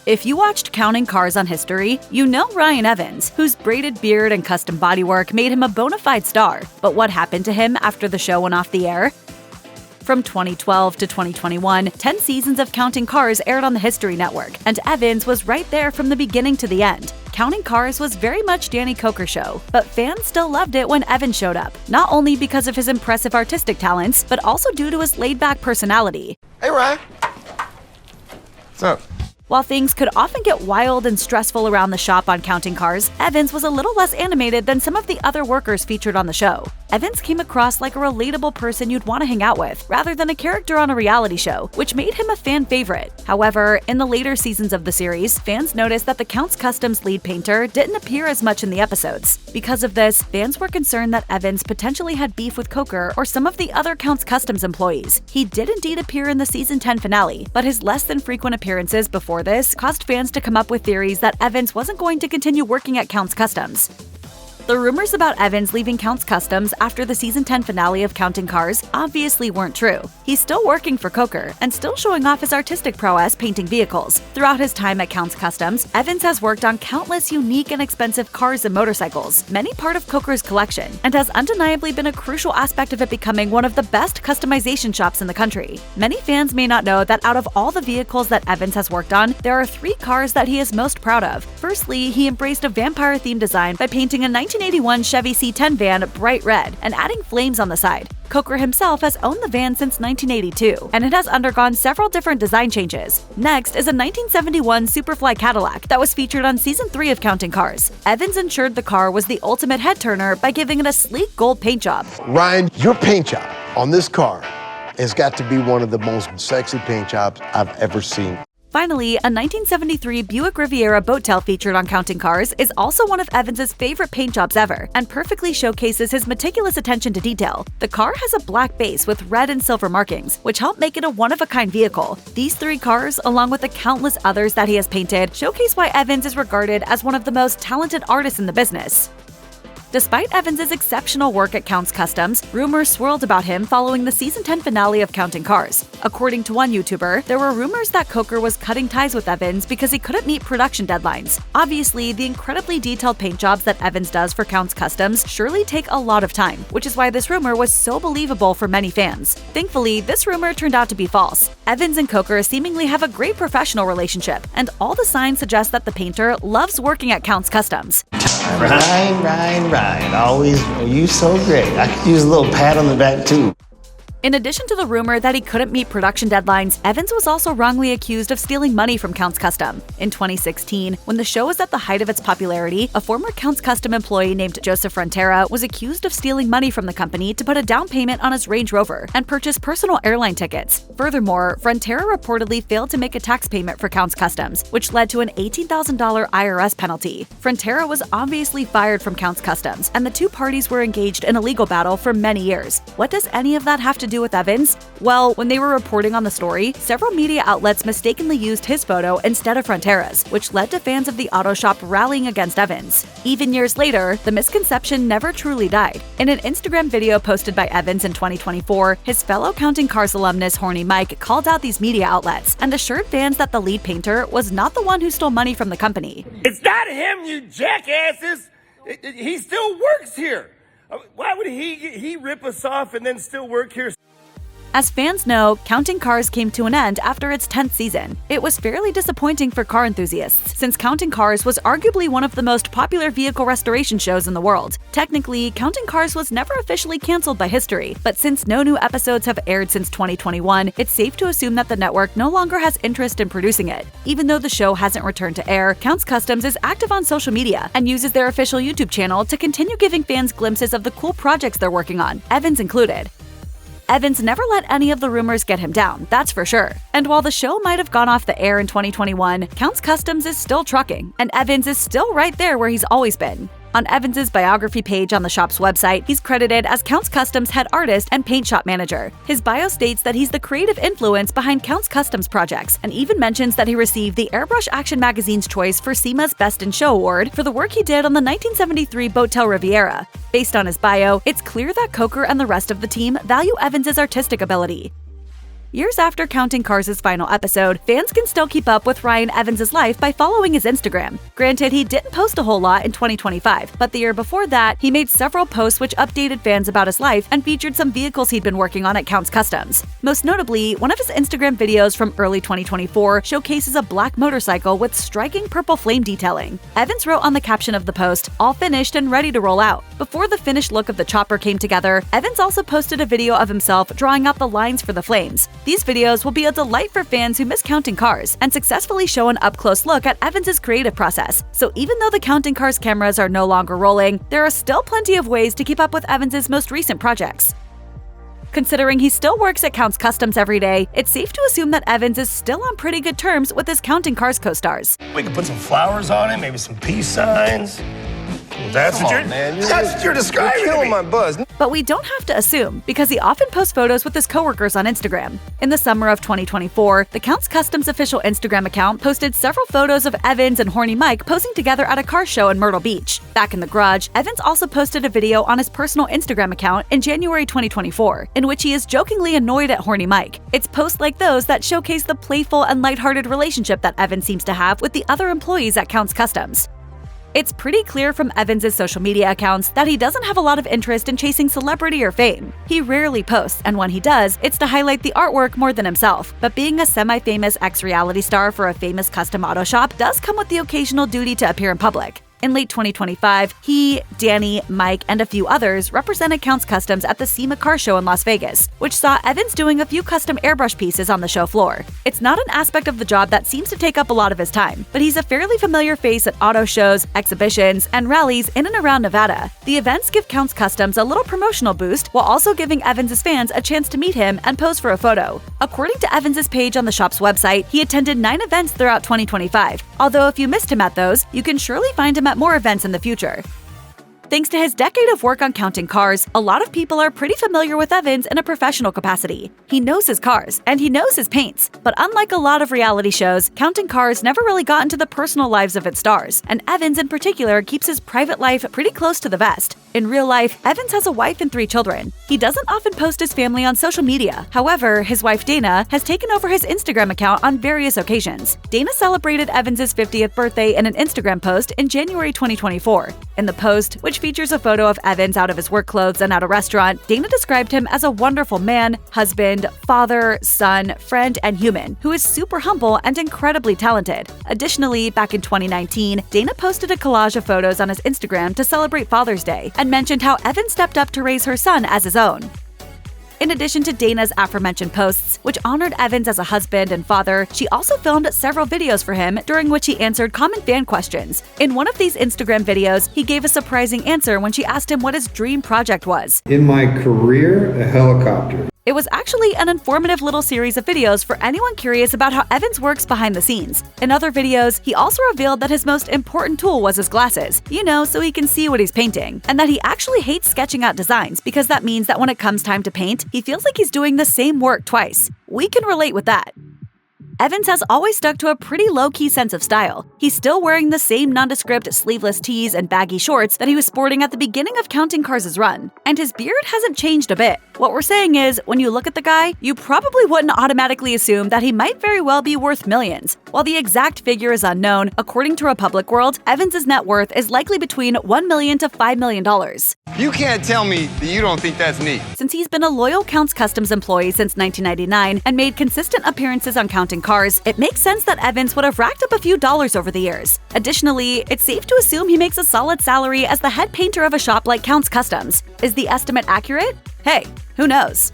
If you watched Counting Cars on History, you know Ryan Evans, whose braided beard and custom bodywork made him a bona fide star. But what happened to him after the show went off the air? From 2012 to 2021, 10 seasons of Counting Cars aired on the History Network, and Evans was right there from the beginning to the end. Counting Cars was very much Danny Coker's show, but fans still loved it when Evans showed up, not only because of his impressive artistic talents, but also due to his laid-back personality. Hey, Ryan. What's up? While things could often get wild and stressful around the shop on Counting Cars, Evans was a little less animated than some of the other workers featured on the show. Evans came across like a relatable person you'd want to hang out with, rather than a character on a reality show, which made him a fan favorite. However, in the later seasons of the series, fans noticed that the Counts Customs lead painter didn't appear as much in the episodes. Because of this, fans were concerned that Evans potentially had beef with Coker or some of the other Counts Customs employees. He did indeed appear in the season 10 finale, but his less than frequent appearances before this caused fans to come up with theories that Evans wasn't going to continue working at Counts Customs. The rumors about Evans leaving Counts Customs after the season 10 finale of Counting Cars obviously weren't true. He's still working for Coker and still showing off his artistic prowess painting vehicles. Throughout his time at Counts Customs, Evans has worked on countless unique and expensive cars and motorcycles, many part of Coker's collection, and has undeniably been a crucial aspect of it becoming one of the best customization shops in the country. Many fans may not know that out of all the vehicles that Evans has worked on, there are 3 cars that he is most proud of. Firstly, he embraced a vampire-themed design by painting a 1981 Chevy C10 van bright red and adding flames on the side. Coker himself has owned the van since 1982, and it has undergone several different design changes. Next is a 1971 Superfly Cadillac that was featured on Season 3 of Counting Cars. Evans ensured the car was the ultimate head-turner by giving it a sleek gold paint job. Ryan, your paint job on this car has got to be one of the most sexy paint jobs I've ever seen. Finally, a 1973 Buick Riviera boat tail featured on Counting Cars is also one of Evans's favorite paint jobs ever and perfectly showcases his meticulous attention to detail. The car has a black base with red and silver markings, which help make it a one-of-a-kind vehicle. These 3 cars, along with the countless others that he has painted, showcase why Evans is regarded as one of the most talented artists in the business. Despite Evans's exceptional work at Counts Customs, rumors swirled about him following the season 10 finale of Counting Cars. According to one YouTuber, there were rumors that Coker was cutting ties with Evans because he couldn't meet production deadlines. Obviously, the incredibly detailed paint jobs that Evans does for Counts Customs surely take a lot of time, which is why this rumor was so believable for many fans. Thankfully, this rumor turned out to be false. Evans and Coker seemingly have a great professional relationship, and all the signs suggest that the painter loves working at Counts Customs. Ryan, always, you so great. I could use a little pat on the back too. In addition to the rumor that he couldn't meet production deadlines, Evans was also wrongly accused of stealing money from Counts Custom. In 2016, when the show was at the height of its popularity, a former Counts Custom employee named Joseph Frontera was accused of stealing money from the company to put a down payment on his Range Rover and purchase personal airline tickets. Furthermore, Frontera reportedly failed to make a tax payment for Counts Customs, which led to an $18,000 IRS penalty. Frontera was obviously fired from Counts Customs, and the 2 parties were engaged in a legal battle for many years. What does any of that have to do with Evans? Well, when they were reporting on the story, several media outlets mistakenly used his photo instead of Frontera's, which led to fans of the auto shop rallying against Evans. Even years later, the misconception never truly died. In an Instagram video posted by Evans in 2024, his fellow Counting Cars alumnus Horny Mike called out these media outlets and assured fans that the lead painter was not the one who stole money from the company. It's not him, you jackasses! He still works here! Why would he rip us off and then still work here? As fans know, Counting Cars came to an end after its 10th season. It was fairly disappointing for car enthusiasts, since Counting Cars was arguably one of the most popular vehicle restoration shows in the world. Technically, Counting Cars was never officially canceled by history, but since no new episodes have aired since 2021, it's safe to assume that the network no longer has interest in producing it. Even though the show hasn't returned to air, Counts Customs is active on social media and uses their official YouTube channel to continue giving fans glimpses of the cool projects they're working on, Evans included. Evans never let any of the rumors get him down, that's for sure. And while the show might have gone off the air in 2021, Counts Customs is still trucking, and Evans is still right there where he's always been. On Evans's biography page on the shop's website, he's credited as Counts Customs head artist and paint shop manager. His bio states that he's the creative influence behind Counts Customs projects, and even mentions that he received the Airbrush Action Magazine's choice for SEMA's Best in Show award for the work he did on the 1973 Boattail Riviera. Based on his bio, it's clear that Coker and the rest of the team value Evans's artistic ability. Years after Counting Cars' final episode, fans can still keep up with Ryan Evans' life by following his Instagram. Granted, he didn't post a whole lot in 2025, but the year before that, he made several posts which updated fans about his life and featured some vehicles he'd been working on at Counts Customs. Most notably, one of his Instagram videos from early 2024 showcases a black motorcycle with striking purple flame detailing. Evans wrote on the caption of the post, "All finished and ready to roll out." Before the finished look of the chopper came together, Evans also posted a video of himself drawing out the lines for the flames. These videos will be a delight for fans who miss Counting Cars and successfully show an up-close look at Evans' creative process. So even though the Counting Cars cameras are no longer rolling, there are still plenty of ways to keep up with Evans' most recent projects. Considering he still works at Counts Customs every day, it's safe to assume that Evans is still on pretty good terms with his Counting Cars co-stars. We could put some flowers on it, maybe some peace signs. That's what you're describing. You're killing my buzz. But we don't have to assume, because he often posts photos with his coworkers on Instagram. In the summer of 2024, the Counts Customs official Instagram account posted several photos of Evans and Horny Mike posing together at a car show in Myrtle Beach. Back in the garage, Evans also posted a video on his personal Instagram account in January 2024, in which he is jokingly annoyed at Horny Mike. It's posts like those that showcase the playful and lighthearted relationship that Evans seems to have with the other employees at Counts Customs. It's pretty clear from Evans' social media accounts that he doesn't have a lot of interest in chasing celebrity or fame. He rarely posts, and when he does, it's to highlight the artwork more than himself. But being a semi-famous ex-reality star for a famous custom auto shop does come with the occasional duty to appear in public. In late 2025, he, Danny, Mike, and a few others represented Counts Customs at the SEMA car show in Las Vegas, which saw Evans doing a few custom airbrush pieces on the show floor. It's not an aspect of the job that seems to take up a lot of his time, but he's a fairly familiar face at auto shows, exhibitions, and rallies in and around Nevada. The events give Counts Customs a little promotional boost while also giving Evans' fans a chance to meet him and pose for a photo. According to Evans' page on the shop's website, he attended 9 events throughout 2025. Although if you missed him at those, you can surely find him at more events in the future. Thanks to his decade of work on Counting Cars, a lot of people are pretty familiar with Evans in a professional capacity. He knows his cars, and he knows his paints. But unlike a lot of reality shows, Counting Cars never really got into the personal lives of its stars, and Evans in particular keeps his private life pretty close to the vest. In real life, Evans has a wife and 3 children. He doesn't often post his family on social media. However, his wife Dana has taken over his Instagram account on various occasions. Dana celebrated Evans' 50th birthday in an Instagram post in January 2024. In the post, which features a photo of Evans out of his work clothes and at a restaurant, Dana described him as a wonderful man, husband, father, son, friend, and human, who is super humble and incredibly talented. Additionally, back in 2019, Dana posted a collage of photos on his Instagram to celebrate Father's Day and mentioned how Evans stepped up to raise her son as his own. In addition to Dana's aforementioned posts, which honored Evans as a husband and father, she also filmed several videos for him during which he answered common fan questions. In one of these Instagram videos, he gave a surprising answer when she asked him what his dream project was. In my career, a helicopter. It was actually an informative little series of videos for anyone curious about how Evans works behind the scenes. In other videos, he also revealed that his most important tool was his glasses, so he can see what he's painting, and that he actually hates sketching out designs because that means that when it comes time to paint, he feels like he's doing the same work twice. We can relate with that. Evans has always stuck to a pretty low-key sense of style. He's still wearing the same nondescript sleeveless tees and baggy shorts that he was sporting at the beginning of Counting Cars' run, and his beard hasn't changed a bit. What we're saying is, when you look at the guy, you probably wouldn't automatically assume that he might very well be worth millions. While the exact figure is unknown, according to Republic World, Evans' net worth is likely between $1 million to $5 million. You can't tell me that you don't think that's neat. Since he's been a loyal Counts Customs employee since 1999 and made consistent appearances on Counting Cars, it makes sense that Evans would have racked up a few dollars over the years. Additionally, it's safe to assume he makes a solid salary as the head painter of a shop like Counts Customs. Is the estimate accurate? Hey, who knows?